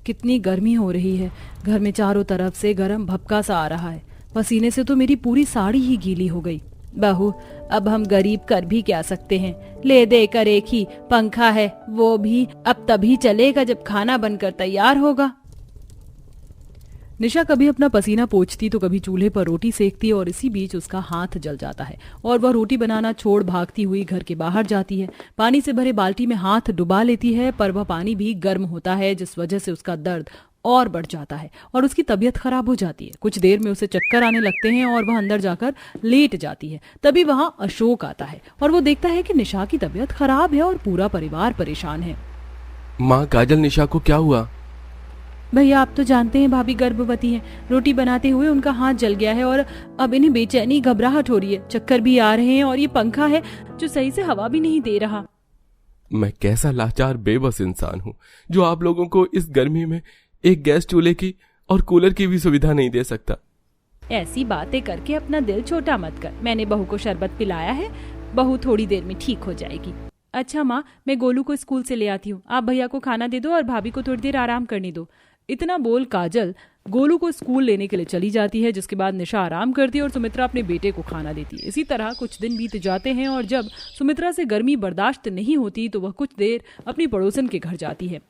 कितनी गर्मी हो रही है। घर में चारों तरफ से गर्म भपका सा आ रहा है। पसीने से तो मेरी पूरी साड़ी ही गीली हो गई। बहू, अब हम गरीब कर भी क्या सकते हैं। ले देकर एक ही पंखा है, वो भी अब तभी चलेगा जब खाना बनकर तैयार होगा। निशा कभी अपना पसीना पोंछती तो कभी चूल्हे पर रोटी सेकती और इसी बीच उसका हाथ जल जाता है और वह रोटी बनाना छोड़ भागती हुई घर के बाहर जाती है। पानी से भरे बाल्टी में हाथ डुबा लेती है, पर वह पानी भी गर्म होता है, जिस वजह से उसका दर्द और बढ़ जाता है और उसकी तबीयत खराब हो जाती है। कुछ देर में उसे चक्कर आने लगते हैं और वह अंदर जाकर लेट जाती है। तभी वहां अशोक आता है और वो देखता है कि निशा की तबीयत खराब है और पूरा परिवार परेशान है। माँ काजल, निशा को क्या हुआ? भैया, आप तो जानते हैं भाभी गर्भवती हैं। रोटी बनाते हुए उनका हाथ जल गया है और अब इन्हें बेचैनी घबराहट हो रही है, चक्कर भी आ रहे हैं और ये पंखा है जो सही से हवा भी नहीं दे रहा। मैं कैसा लाचार बेबस इंसान हूँ जो आप लोगों को इस गर्मी में एक गैस चूल्हे की और कूलर की भी सुविधा नहीं दे सकता। ऐसी बातें करके अपना दिल छोटा मत कर। मैंने बहू को शरबत पिलाया है, बहू थोड़ी देर में ठीक हो जाएगी। अच्छा माँ, मैं गोलू को स्कूल से ले आती हूँ। आप भैया को खाना दे दो और भाभी को थोड़ी देर आराम करने दो। इतना बोल काजल गोलू को स्कूल लेने के लिए चली जाती है, जिसके बाद निशा आराम करती है और सुमित्रा अपने बेटे को खाना देती है। इसी तरह कुछ दिन बीत जाते हैं और जब सुमित्रा से गर्मी बर्दाश्त नहीं होती तो वह कुछ देर अपनी पड़ोसन के घर जाती है।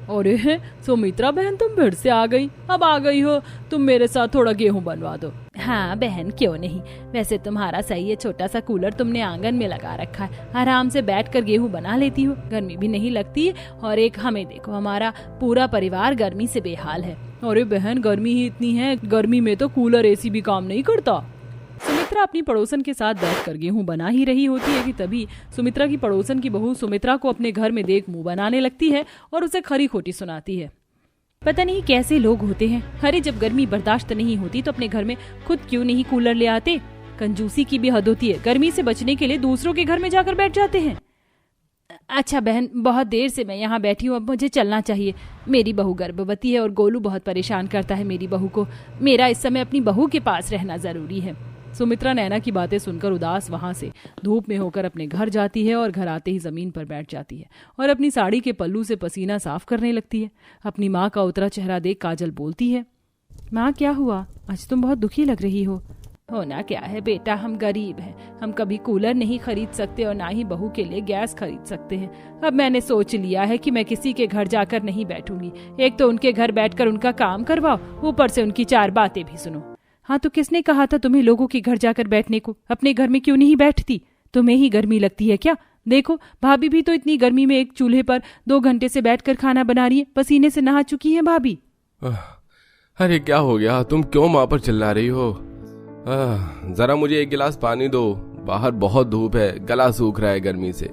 अरे सुमित्रा बहन, तुम फिर से आ गई। अब आ गई हो, तुम मेरे साथ थोड़ा गेहूं बनवा दो। हाँ बहन, क्यों नहीं। वैसे तुम्हारा सही है, छोटा सा कूलर तुमने आंगन में लगा रखा है, आराम से बैठकर गेहूं बना लेती हो, गर्मी भी नहीं लगती। और एक हमें देखो, हमारा पूरा परिवार गर्मी से बेहाल है। अरे बहन, गर्मी ही इतनी है, गर्मी में तो कूलर एसी भी काम नहीं करता। सुमित्रा अपनी पड़ोसन के साथ बैठकर गेहूं बना ही रही होती है कि तभी सुमित्रा की पड़ोसन की बहू सुमित्रा को अपने घर में देख मुंह बनाने लगती है और उसे खरी खोटी सुनाती है। पता नहीं कैसे लोग होते हैं। अरे जब गर्मी बर्दाश्त नहीं होती तो अपने घर में खुद क्यों नहीं कूलर ले आते। कंजूसी की भी हद होती है। गर्मी से बचने के लिए दूसरों के घर में जाकर बैठ जाते हैं। अच्छा बहन, बहुत देर से मैं यहाँ बैठी हूँ, अब मुझे चलना चाहिए। मेरी बहू गर्भवती है और गोलू बहुत परेशान करता है मेरी बहू को। मेरा इस समय अपनी बहू के पास रहना जरूरी है। सुमित्रा नैना की बातें सुनकर उदास वहां से धूप में होकर अपने घर जाती है और घर आते ही जमीन पर बैठ जाती है और अपनी साड़ी के पल्लू से पसीना साफ करने लगती है। अपनी माँ का उतरा चेहरा देख काजल बोलती है, माँ क्या हुआ, आज तुम बहुत दुखी लग रही हो। होना क्या है बेटा, हम गरीब हैं, हम कभी कूलर नहीं खरीद सकते और ना ही बहू के लिए गैस खरीद सकते हैं। अब मैंने सोच लिया है कि मैं किसी के घर जाकर नहीं बैठूंगी। एक तो उनके घर बैठकर उनका काम करवाओ, ऊपर से उनकी चार बातें भी सुनो। हाँ तो किसने कहा था तुम्हें लोगों के घर जाकर बैठने को? अपने घर में क्यों नहीं बैठती? तुम्हें ही गर्मी लगती है क्या? देखो भाभी भी तो इतनी गर्मी में एक चूल्हे पर 2 घंटे से बैठकर खाना बना रही है, पसीने से नहा चुकी है भाभी। अरे क्या हो गया, तुम क्यों माँ पर चिल्ला रही हो? जरा मुझे एक गिलास पानी दो, बाहर बहुत धूप है, गला सूख रहा है गर्मी से।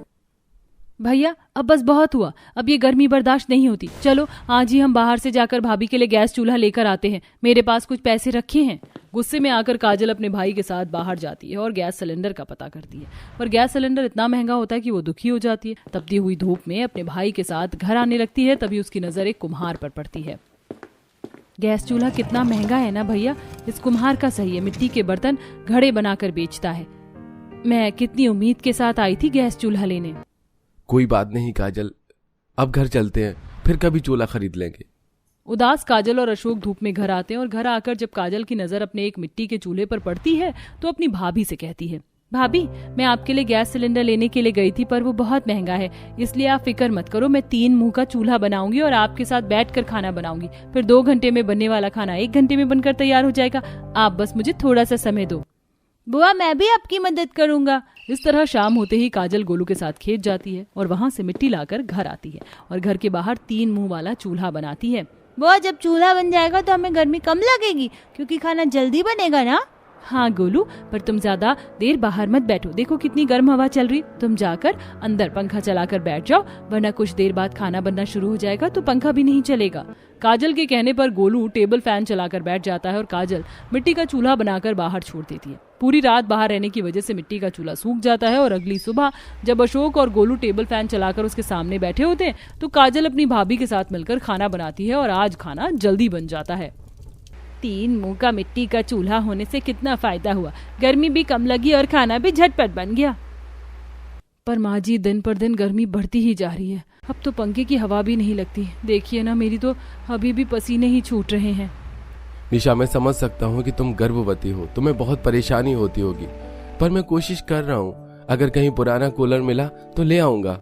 भैया अब बस बहुत हुआ, अब ये गर्मी बर्दाश्त नहीं होती। चलो आज ही हम बाहर से जाकर भाभी के लिए गैस चूल्हा लेकर आते हैं, मेरे पास कुछ पैसे रखे हैं। गुस्से में आकर काजल अपने भाई के साथ बाहर जाती है और गैस सिलेंडर का पता करती है, पर गैस सिलेंडर इतना महंगा होता है कि वो दुखी हो जाती है। तपती हुई धूप में अपने भाई के साथ घर आने लगती है, तभी उसकी नजर एक कुम्हार पर पड़ती है। गैस चूल्हा कितना महंगा है ना भैया, इस कुम्हार का सही है, मिट्टी के बर्तन घड़े बनाकर बेचता है। मैं कितनी उम्मीद के साथ आई थी गैस चूल्हा लेने। कोई बात नहीं काजल, अब घर चलते हैं, फिर कभी चूल्हा खरीद लेंगे। उदास काजल और अशोक धूप में घर आते हैं और घर आकर जब काजल की नजर अपने एक मिट्टी के चूल्हे पर पड़ती है तो अपनी भाभी से कहती है, भाभी मैं आपके लिए गैस सिलेंडर लेने के लिए गई थी, पर वो बहुत महंगा है, इसलिए आप फिक्र मत करो, मैं 3 मुंह का चूल्हा बनाऊंगी और आपके साथ बैठकर खाना बनाऊंगी। फिर 2 घंटे में बनने वाला खाना 1 घंटे में बनकर तैयार हो जाएगा। आप बस मुझे थोड़ा सा समय दो। बुआ मैं भी आपकी मदद करूंगा। इस तरह शाम होते ही काजल गोलू के साथ खेत जाती है और वहां से मिट्टी लाकर घर आती है और घर के बाहर 3 मुंह वाला चूल्हा बनाती है। बुआ जब चूल्हा बन जाएगा तो हमें गर्मी कम लगेगी, क्योंकि खाना जल्दी बनेगा ना। हाँ गोलू, पर तुम ज्यादा देर बाहर मत बैठो, देखो कितनी गर्म हवा चल रही। तुम जाकर अंदर पंखा चलाकर बैठ जाओ, वरना कुछ देर बाद खाना बनना शुरू हो जाएगा तो पंखा भी नहीं चलेगा। काजल के कहने पर गोलू टेबल फैन चलाकर बैठ जाता है और काजल मिट्टी का चूल्हा बनाकर बाहर छोड़ देती है। पूरी रात बाहर रहने की वजह से मिट्टी का चूल्हा सूख जाता है और अगली सुबह जब अशोक और गोलू टेबल फैन चलाकर उसके सामने बैठे होते हैं तो काजल अपनी भाभी के साथ मिलकर खाना बनाती है और आज खाना जल्दी बन जाता है। 3 मुंह का मिट्टी का चूल्हा होने से कितना फायदा हुआ, गर्मी भी कम लगी और खाना भी झटपट बन गया। पर माँ जी दिन पर दिन गर्मी बढ़ती ही जा रही है। अब तो पंखे की हवा भी नहीं लगती। देखिए ना, मेरी तो अभी भी पसीने ही छूट रहे हैं। निशा, मैं समझ सकता हूँ कि तुम गर्भवती हो, तुम्हें बहुत परेशानी होती होगी, पर मैं कोशिश कर रहा हूँ। अगर कहीं पुराना कूलर मिला तो ले आऊंगा।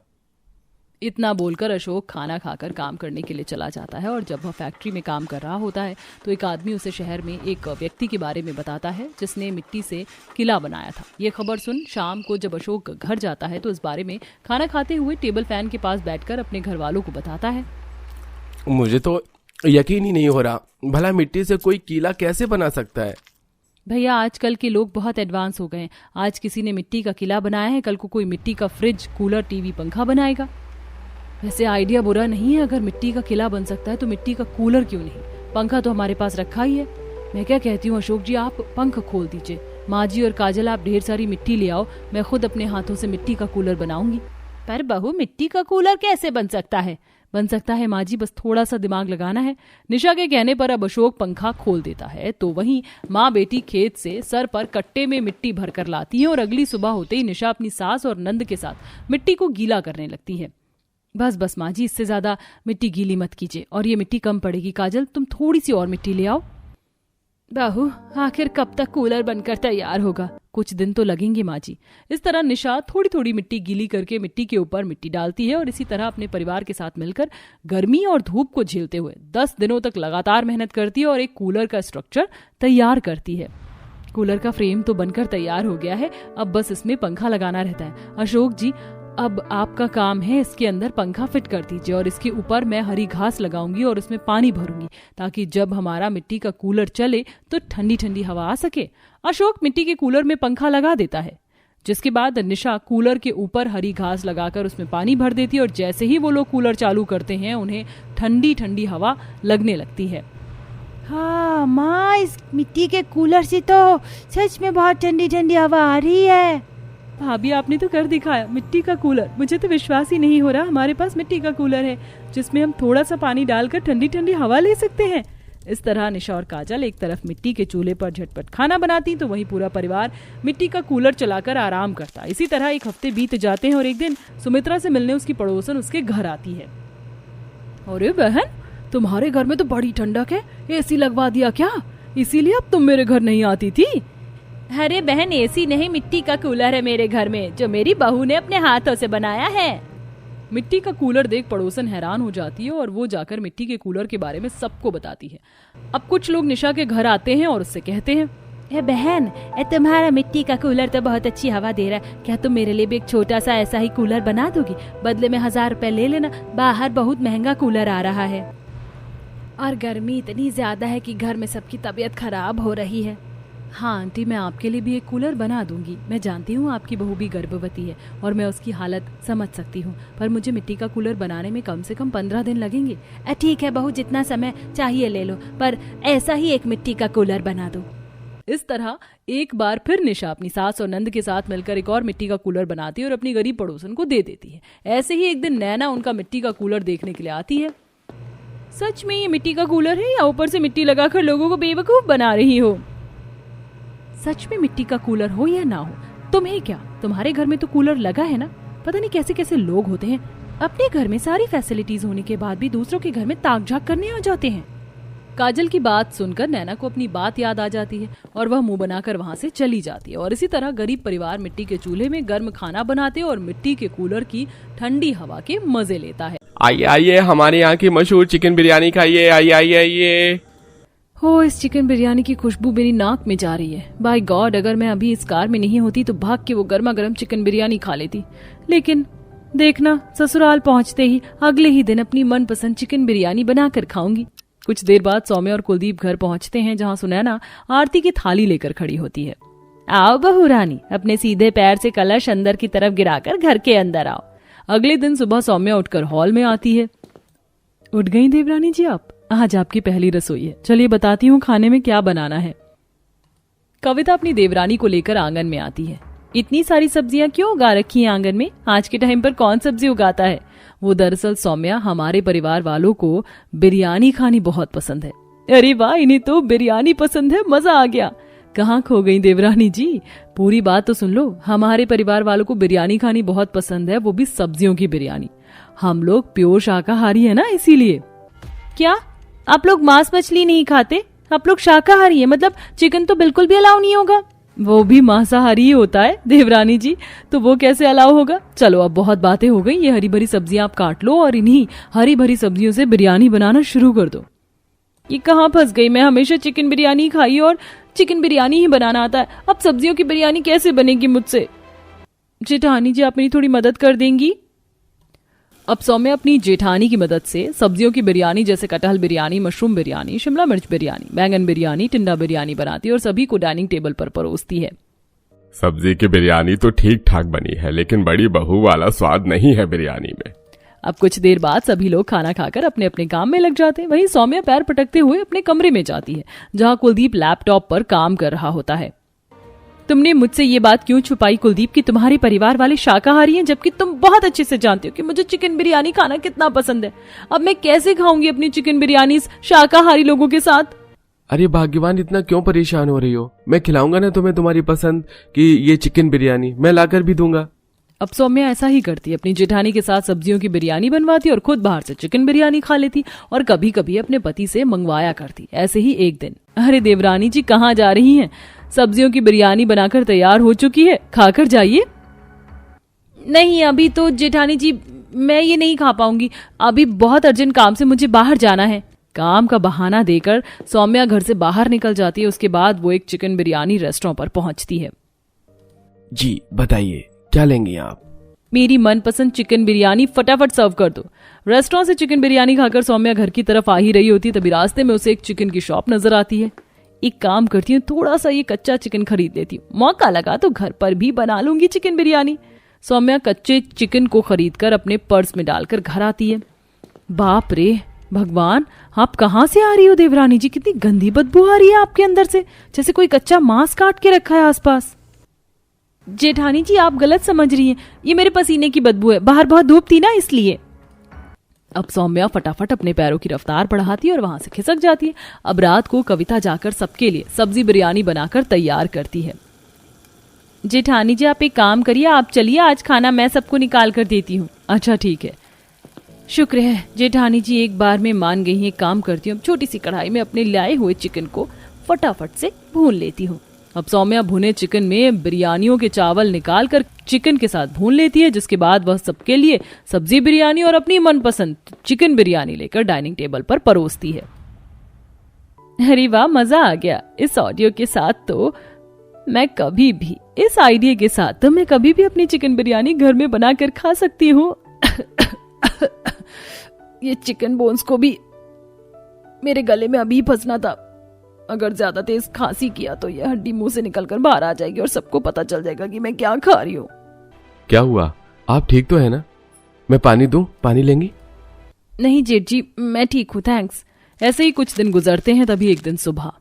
इतना बोलकर अशोक खाना खाकर काम करने के लिए चला जाता है और जब वह फैक्ट्री में काम कर रहा होता है तो एक आदमी उसे शहर में एक व्यक्ति के बारे में बताता है जिसने मिट्टी से किला बनाया था। ये खबर सुन शाम को जब अशोक घर जाता है तो इस बारे में खाना खाते हुए टेबल फैन के पास बैठकर अपने घर वालों को बताता है। मुझे तो यकीन ही नहीं हो रहा, भला मिट्टी से कोई किला कैसे बना सकता है? भैया, आजकल के लोग बहुत एडवांस हो गए हैं। आज किसी ने मिट्टी का किला बनाया है, कल को कोई मिट्टी का फ्रिज, कूलर, टीवी, पंखा बनाएगा। वैसे आइडिया बुरा नहीं है, अगर मिट्टी का किला बन सकता है तो मिट्टी का कूलर क्यों नहीं? पंखा तो हमारे पास रखा ही है। मैं क्या कहती हूँ अशोक जी, आप पंख खोल दीजिए। माँ जी और काजल, आप ढेर सारी मिट्टी ले आओ, मैं खुद अपने हाथों से मिट्टी का कूलर बनाऊंगी। पर बहू, मिट्टी का कूलर कैसे बन सकता है? बन सकता है माँ जी, बस थोड़ा सा दिमाग लगाना है। निशा के कहने पर अब अशोक पंखा खोल देता है तो वहीं माँ बेटी खेत से सर पर कट्टे में मिट्टी भरकर लाती है और अगली सुबह होते ही निशा अपनी सास और नंद के साथ मिट्टी को गीला करने लगती है। बस बस माँ जी, इससे ज्यादा मिट्टी गीली मत कीजिए, और ये मिट्टी कम पड़ेगी। काजल, तुम थोड़ी सी और मिट्टी ले आओ। बहू, आखिर कब तक कूलर बनकर तैयार होगा? कुछ दिन तो लगेंगे माँ जी। इस तरह निशा थोड़ी थोड़ी मिट्टी गीली करके मिट्टी के ऊपर मिट्टी डालती है और इसी तरह अपने परिवार के साथ मिलकर गर्मी और धूप को झेलते हुए 10 दिनों तक लगातार मेहनत करती है और एक कूलर का स्ट्रक्चर तैयार करती है। कूलर का फ्रेम तो बनकर तैयार हो गया है, अब बस इसमें पंखा लगाना रहता है। अशोक जी, अब आपका काम है इसके अंदर पंखा फिट कर दीजिए और इसके ऊपर मैं हरी घास लगाऊंगी और उसमें पानी भरूंगी ताकि जब हमारा मिट्टी का कूलर चले तो ठंडी ठंडी हवा आ सके। अशोक मिट्टी के कूलर में पंखा लगा देता है, जिसके बाद निशा कूलर के ऊपर हरी घास लगाकर उसमें पानी भर देती है और जैसे ही वो लोग कूलर चालू करते हैं उन्हें ठंडी ठंडी हवा लगने लगती है। हाँ माँ, इस मिट्टी के कूलर से तो सच में बहुत ठंडी ठंडी हवा आ रही है। भाभी, आपने तो कर दिखाया, मिट्टी का कूलर। मुझे तो विश्वास ही नहीं हो रहा हमारे पास मिट्टी का कूलर है जिसमें हम थोड़ा सा पानी डालकर ठंडी ठंडी हवा ले सकते हैं। इस तरह निशा और काजल एक तरफ मिट्टी के चूल्हे पर झटपट खाना बनाती तो वहीं पूरा परिवार मिट्टी का कूलर चलाकर आराम करता। इसी तरह एक हफ्ते बीत जाते हैं और एक दिन सुमित्रा से मिलने उसकी पड़ोसन उसके घर आती है। अरे बहन, तुम्हारे घर में तो बड़ी ठंडक है, एसी लगवा दिया क्या? इसीलिए अब तुम मेरे घर नहीं आती थी? अरे बहन, एसी नहीं, मिट्टी का कूलर है मेरे घर में जो मेरी बहू ने अपने हाथों से बनाया है। मिट्टी का कूलर देख पड़ोसन हैरान हो जाती है और वो जाकर मिट्टी के कूलर के बारे में सबको बताती है। अब कुछ लोग निशा के घर आते हैं और उससे कहते हैं, ए बहन, तुम्हारा मिट्टी का कूलर तो बहुत अच्छी हवा दे रहा है, क्या तुम मेरे लिए भी एक छोटा सा ऐसा ही कूलर बना दोगी? बदले में 1000 रुपए ले लेना, बाहर बहुत महंगा कूलर आ रहा है और गर्मी इतनी ज्यादा है कि घर में सबकी तबीयत खराब हो रही है। हाँ आंटी, मैं आपके लिए भी एक कूलर बना दूंगी। मैं जानती हूँ आपकी बहू भी गर्भवती है और मैं उसकी हालत समझ सकती हूँ, पर मुझे मिट्टी का कूलर बनाने में कम से कम 15 दिन लगेंगे। ठीक है बहू, जितना समय चाहिए ले लो, पर ऐसा ही एक मिट्टी का कूलर बना दो। इस तरह एक बार फिर निशा अपनी सास और नंद के साथ मिलकर एक और मिट्टी का कूलर बनाती है और अपनी गरीब पड़ोसन को दे देती है। ऐसे ही एक दिन नैना उनका मिट्टी का कूलर देखने के लिए आती है। सच में ये मिट्टी का कूलर है या ऊपर से मिट्टी लगाकर लोगों को बेवकूफ बना रही हो? सच में मिट्टी का कूलर हो या ना हो, तुम्हें क्या? तुम्हारे घर में तो कूलर लगा है ना। पता नहीं कैसे कैसे लोग होते हैं, अपने घर में सारी फैसिलिटीज होने के बाद भी दूसरों के घर में ताक झाक करने आ जाते हैं। काजल की बात सुनकर नैना को अपनी बात याद आ जाती है और वह मुंह बनाकर वहां से चली जाती है। और इसी तरह गरीब परिवार मिट्टी के चूल्हे में गर्म खाना बनाते और मिट्टी के कूलर की ठंडी हवा के मजे लेता है। आइए आइए, हमारे यहाँ की मशहूर चिकन बिरयानी खाइए। आइए आइए आइए। हो, इस चिकन बिरयानी की खुशबू मेरी नाक में जा रही है। बाय गॉड, अगर मैं अभी इस कार में नहीं होती तो भाग के वो गर्मा गर्म चिकन बिरयानी खा लेती। लेकिन देखना, ससुराल पहुंचते ही अगले ही दिन अपनी मनपसंद चिकन बिरयानी बनाकर खाऊंगी। कुछ देर बाद सौम्या और कुलदीप घर पहुंचते हैं जहां सुनैना आरती की थाली लेकर खड़ी होती है। आओ बहू रानी, अपने सीधे पैर से कलश अंदर की तरफ गिराकर घर के अंदर आओ। अगले दिन सुबह सौम्या उठकर हॉल में आती है। उठ गई देवरानी जी आप? आज आपकी पहली रसोई है, चलिए बताती हूँ खाने में क्या बनाना है। कविता अपनी देवरानी को लेकर आंगन में आती है। इतनी सारी सब्जियां क्यों उगा रखी हैं आंगन में? आज के टाइम पर कौन सब्जी उगाता है? वो दरअसल सौम्या, हमारे परिवार वालों को बिरयानी खानी बहुत पसंद है। अरे वाह, इन्हें तो बिरयानी पसंद है, मजा आ गया। कहाँ खो गई देवरानी जी? पूरी बात तो सुन लो। हमारे परिवार वालों को बिरयानी खानी बहुत पसंद है, वो भी सब्जियों की बिरयानी। हम लोग प्योर शाकाहारी है ना, इसीलिए। क्या आप लोग मांस मछली नहीं खाते? आप लोग शाकाहारी है, मतलब चिकन तो बिल्कुल भी अलाउ नहीं होगा? वो भी मांसाहारी ही होता है देवरानी जी, तो वो कैसे अलाउ होगा? चलो अब बहुत बातें हो गई, ये हरी भरी सब्जियां आप काट लो और इन्हीं हरी भरी सब्जियों से बिरयानी बनाना शुरू कर दो। ये कहाँ फंस गई? मैं हमेशा चिकन बिरयानी खाई और चिकन बिरयानी ही बनाना आता है, अब सब्जियों की बिरयानी कैसे बनेगी मुझसे? जेठानी जी आप मेरी थोड़ी मदद कर देंगी? अब सौम्या अपनी जेठानी की मदद से सब्जियों की बिरयानी जैसे कटहल बिरयानी, मशरूम बिरयानी, शिमला मिर्च बिरयानी, बैंगन बिरयानी, टिंडा बिरयानी बनाती है और सभी को डाइनिंग टेबल पर परोसती है। सब्जी की बिरयानी तो ठीक ठाक बनी है, लेकिन बड़ी बहू वाला स्वाद नहीं है बिरयानी में। अब कुछ देर बाद सभी लोग खाना खाकर अपने अपने काम में लग जाते हैं। वहीं सौम्या पैर पटकते हुए अपने कमरे में जाती है, जहां कुलदीप लैपटॉप पर काम कर रहा होता है। तुमने मुझसे ये बात क्यों छुपाई कुलदीप कि तुम्हारे परिवार वाले शाकाहारी हैं, जबकि तुम बहुत अच्छे से जानते हो कि मुझे चिकन बिरयानी खाना कितना पसंद है। अब मैं कैसे खाऊंगी अपनी चिकन बिरयानी शाकाहारी लोगों के साथ? अरे भाग्यवान, इतना क्यों परेशान हो रही हो? मैं खिलाऊंगा ना तुम्हें तुम्हारी पसंद की ये चिकन बिरयानी, मैं लाकर भी दूंगा। अब सौम्या ऐसा ही करती, अपनी जेठानी के साथ सब्जियों की बिरयानी बनवाती और खुद बाहर से चिकन बिरयानी खा लेती और कभी कभी अपने पति से मंगवाया करती। ऐसे ही एक दिन, अरे देवरानी जी कहाँ जा रही हैं? सब्जियों की बिरयानी बनाकर तैयार हो चुकी है, खाकर जाइए। नहीं अभी तो जेठानी जी मैं ये नहीं खा पाऊंगी, अभी बहुत अर्जेंट काम से मुझे बाहर जाना है। काम का बहाना देकर सौम्या घर से बाहर निकल जाती है। उसके बाद वो एक चिकन बिरयानी रेस्टोरेंट पर पहुंचती है। जी बताइए, क्या लेंगी आप? मेरी मनपसंद चिकन बिरयानी फटाफट सर्व कर दो। रेस्टोरेंट से चिकन बिरयानी खाकर सौम्या घर की तरफ आ ही रही होती, तभी रास्ते में उसे एक चिकन की शॉप नजर आती है। एक काम करती हूँ, थोड़ा सा ये कच्चा चिकन खरीद लेती हूँ, मौका लगा तो घर पर भी बना लूंगी चिकन बिरयानी। सौम्या कच्चे चिकन को खरीदकर अपने पर्स में डालकर घर आती है। बाप रे भगवान, आप कहाँ से आ रही हो देवरानी जी? कितनी गंदी बदबू आ रही है आपके अंदर से, जैसे कोई कच्चा मांस काट के रखा है आसपास। जेठानी जी आप गलत समझ रही हैं, ये मेरे पसीने की बदबू है, बाहर बहुत धूप थी ना इसलिए। अब सौम्या फटाफट अपने पैरों की रफ्तार बढ़ाती है और वहां से खिसक जाती है। अब रात को कविता जाकर सबके लिए सब्जी बिरयानी बनाकर तैयार करती है। जेठानी जी आप एक काम करिए, आप चलिए, आज खाना मैं सबको निकाल कर देती हूँ। अच्छा ठीक है। शुक्र है जेठानी जी एक बार में मान गई हैं। काम करती हूँ, छोटी सी कढ़ाई में अपने लाए हुए चिकन को फटाफट से भून लेती हूँ। अब सौम्या भुने चिकन में बिरयानियों के चावल निकालकर चिकन के साथ भून लेती है, जिसके बाद वह सबके लिए सब्जी बिरयानी और अपनी मनपसंद चिकन बिरयानी लेकर डाइनिंग टेबल पर परोसती है। अरे वाह, मजा आ गया। इस ऑडियो के साथ तो मैं कभी भी, इस आइडिया के साथ तो मैं कभी भी अपनी चिकन बिरयानी घर में बनाकर खा सकती हूँ। ये चिकन बोन्स को भी मेरे गले में अभी फंसना था। अगर ज्यादा तेज खांसी किया तो यह हड्डी मुंह से निकलकर बाहर आ जाएगी और सबको पता चल जाएगा कि मैं क्या खा रही हूँ। क्या हुआ? आप ठीक तो है ना? मैं पानी दूं? पानी लेंगी? नहीं जेठ जी, मैं ठीक हूँ, थैंक्स। ऐसे ही कुछ दिन गुजरते हैं, तभी एक दिन सुबह।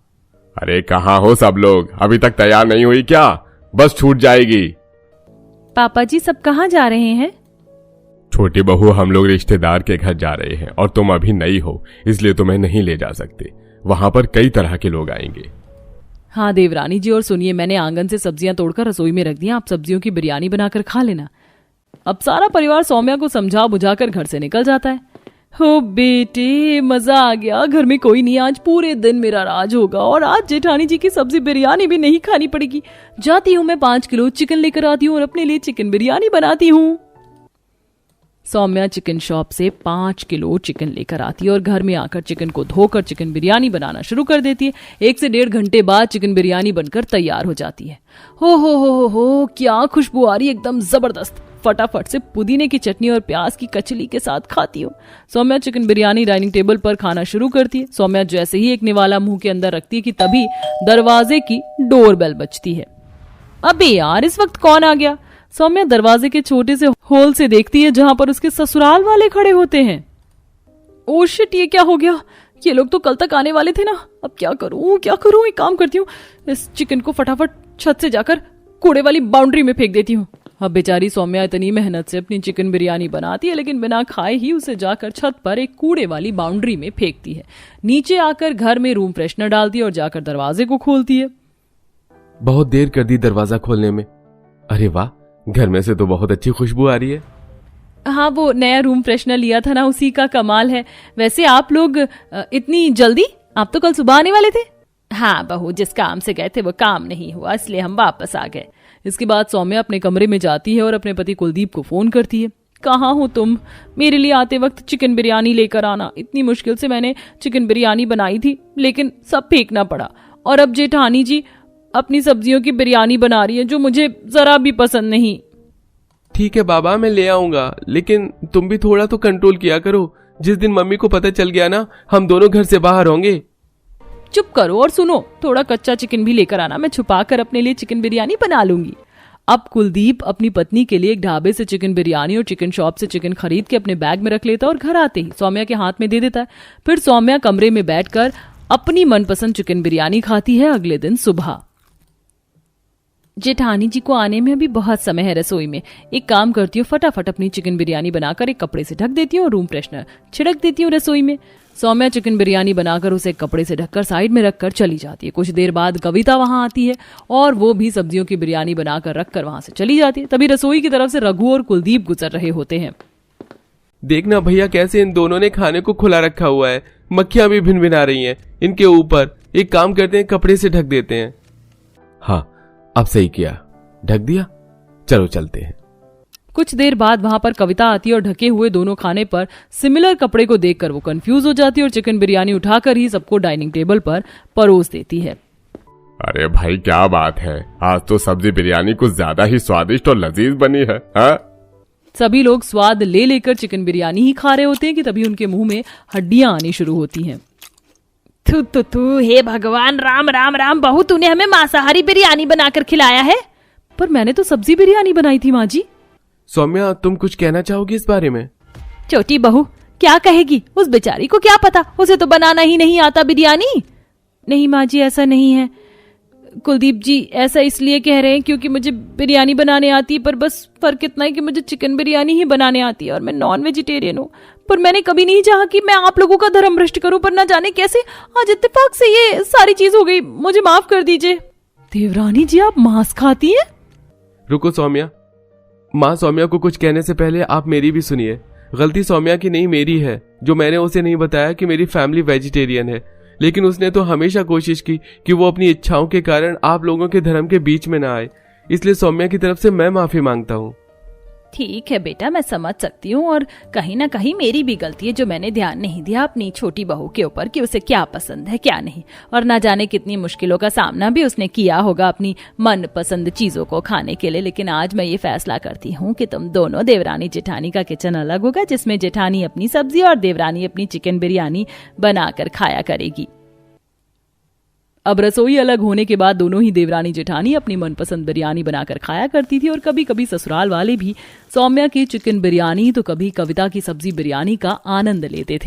अरे कहाँ हो सब लोग? अभी तक तैयार नहीं हुई क्या? बस छूट जाएगी। पापा जी सब कहाँ जा रहे हैं? छोटी बहू, हम लोग रिश्तेदार के घर जा रहे हैं और तुम अभी नई हो, इसलिए तुम्हें नहीं ले जा सकते। वहां पर कई तरह के लोग आएंगे। हाँ देवरानी जी, और सुनिए, मैंने आंगन से सब्जियां तोड़कर रसोई में रख दी, आप सब्जियों की बिरयानी बनाकर खा लेना। अब सारा परिवार सौम्या को समझा बुझाकर घर से निकल जाता है। हो बेटे, मजा आ गया, घर में कोई नहीं, आज पूरे दिन मेरा राज होगा और आज जेठानी जी की सब्जी बिरयानी भी नहीं खानी पड़ेगी। जाती हूँ मैं 5 किलो चिकन लेकर आती हूँ और अपने लिए चिकन बिरयानी बनाती हूँ। सौम्या चिकन शॉप से 5 किलो चिकन लेकर आती है और घर में आकर चिकन को धोकर चिकन बिरयानी बनाना शुरू कर देती है। 1 से 1.5 घंटे बाद चिकन बिरयानी बनकर तैयार हो जाती है। हो, क्या खुशबू आ रही है, एकदम जबरदस्त। फटाफट से पुदीने की चटनी और प्याज की कचली के साथ खाती हूँ। Soumya chicken biryani dining table पर खाना शुरू करती है। सौम्या जैसे ही एक निवाला मुंह के अंदर रखती है कि तभी दरवाजे की डोरबेल बजती है। अबे यार, इस वक्त कौन आ गया? सौम्या दरवाजे के छोटे से होल से देखती है जहां पर उसके ससुराल वाले खड़े होते हैं। ओह शिट, ये क्या हो गया? ये लोग तो कल तक आने वाले थे ना। अब क्या करूं? एक काम करती हूँ, इस चिकन को फटाफट छत से जाकर कूड़े वाली बाउंड्री में फेंक देती हूँ। अब बेचारी सौम्या इतनी मेहनत से अपनी चिकन बिरयानी बनाती है, लेकिन बिना खाए ही उसे जाकर छत पर एक कूड़े वाली बाउंड्री में फेंकती है। नीचे आकर घर में रूम फ्रेशनर डालती है और जाकर दरवाजे को खोलती है। बहुत देर कर दी दरवाजा खोलने में। अरे वाह, घर में से तो बहुत अच्छी खुशबू आ रही है। हाँ, वो नया रूम फ्रेशनर लिया था ना, उसी का कमाल है। वैसे आप लोग इतनी जल्दी? आप तो कल सुबह आने वाले थे। हाँ बहू, जिस काम से गए थे वो काम नहीं हुआ, इसलिए हम वापस आ गए। इसके बाद सौम्या अपने कमरे में जाती है और अपने पति कुलदीप को फोन करती है। कहाँ हो तुम? मेरे लिए आते वक्त चिकन बिरयानी लेकर आना। इतनी मुश्किल से मैंने चिकन बिरयानी बनाई थी, लेकिन सब फेंकना पड़ा। और अब जेठानी जी अपनी सब्जियों की बिरयानी बना रही है, जो मुझे जरा भी पसंद नहीं। ठीक है बाबा, मैं ले आऊंगा, लेकिन तुम भी थोड़ा तो कंट्रोल किया करो। जिस दिन मम्मी को पता चल गया ना, हम दोनों घर से बाहर होंगे। चुप करो और सुनो, थोड़ा कच्चा चिकन भी लेकर आना, मैं छुपा कर अपने लिए चिकन बिरयानी बना लूंगी। अब कुलदीप अपनी पत्नी के लिए एक ढाबे से चिकन बिरयानी और चिकन शॉप से चिकन खरीद के अपने बैग में रख लेता और घर आते ही सौम्या के हाथ में दे देता है। फिर सौम्या कमरे में बैठकर अपनी मनपसंद चिकन बिरयानी खाती है। अगले दिन सुबह जेठानी जी को आने में अभी बहुत समय है। रसोई में एक काम करती हूँ, फटाफट अपनी चिकन बिरयानी बनाकर एक कपड़े से ढक देती हूँ और रूम फ्रेशनर छिड़क देती हूँ रसोई में। सौम्या चिकन बिरयानी बनाकर उसे कपड़े से ढककर साइड में रखकर चली जाती है। कुछ देर बाद कविता वहां आती है और वो भी सब्जियों की बिरयानी बनाकर रखकर वहां से चली जाती है। तभी रसोई की तरफ से रघु और कुलदीप गुजर रहे होते हैं। देखना भैया, कैसे इन दोनों ने खाने को खुला रखा हुआ है। मक्खियां भी भिनभिना रही हैं इनके ऊपर। एक काम करते हैं, कपड़े से ढक देते हैं। हाँ, अब सही किया, ढक दिया। चलो चलते हैं। कुछ देर बाद वहां पर कविता आती है और ढके हुए दोनों खाने पर सिमिलर कपड़े को देखकर वो कंफ्यूज हो जाती है और चिकन बिरयानी उठाकर ही सबको डाइनिंग टेबल पर परोस देती है। अरे भाई, क्या बात है, आज तो सब्जी बिरयानी कुछ ज्यादा ही स्वादिष्ट और लजीज बनी है। हाँ? सभी लोग स्वाद ले लेकर चिकन बिरयानी ही खा रहे होते हैं कि तभी उनके मुंह में हड्डियां आनी शुरू होती हैं। तू हे भगवान, राम राम राम, बहू तूने हमें मांसाहारी बिरयानी बनाकर खिलाया है। पर मैंने तो सब्जी बिरयानी बनाई थी माँ जी। सौम्या, तुम कुछ कहना चाहोगी इस बारे में? छोटी बहू क्या कहेगी? उस बेचारी को क्या पता, उसे तो बनाना ही नहीं आता बिरयानी। नहीं माँ जी, ऐसा नहीं है। कुलदीप जी ऐसा इसलिए कह रहे हैं क्योंकि मुझे बिरयानी बनाने आती है, पर बस फर्क इतना है कि मुझे चिकन बिरयानी ही बनाने आती है और मैं नॉन वेजिटेरियन हूँ। पर मैंने कभी नहीं चाहा कि मैं आप लोगों का धर्म भ्रष्ट करूं, पर ना जाने कैसे आज इत्तेफाक से ये सारी चीज हो गई। मुझे माफ कर दीजिए। देवरानी जी, आप मांस खाती हैं? रुको सौम्या, माँ सौम्या को कुछ कहने से पहले आप मेरी भी सुनिए। गलती सौम्या की नहीं, मेरी है, जो मैंने उसे नहीं बताया कि मेरी फैमिली वेजिटेरियन है। लेकिन उसने तो हमेशा कोशिश की कि वो अपनी इच्छाओं के कारण आप लोगों के धर्म के बीच में ना आए। इसलिए सौम्या की तरफ से मैं माफी मांगता हूँ। ठीक है बेटा, मैं समझ सकती हूँ और कहीं ना कहीं मेरी भी गलती है जो मैंने ध्यान नहीं दिया अपनी छोटी बहू के ऊपर कि उसे क्या पसंद है क्या नहीं। और ना जाने कितनी मुश्किलों का सामना भी उसने किया होगा अपनी मनपसंद चीजों को खाने के लिए। लेकिन आज मैं ये फैसला करती हूँ कि तुम दोनों, देवरानी जेठानी का किचन अलग होगा, जिसमें जेठानी अपनी सब्जी और देवरानी अपनी चिकन बिरयानी बनाकर खाया करेगी। अब रसोई अलग होने के बाद दोनों ही देवरानी जेठानी अपनी मनपसंद बिरयानी बनाकर खाया करती थी और कभी कभी ससुराल वाले भी सौम्या की चिकन बिरयानी तो कभी कविता की सब्जी बिरयानी का आनंद लेते थे।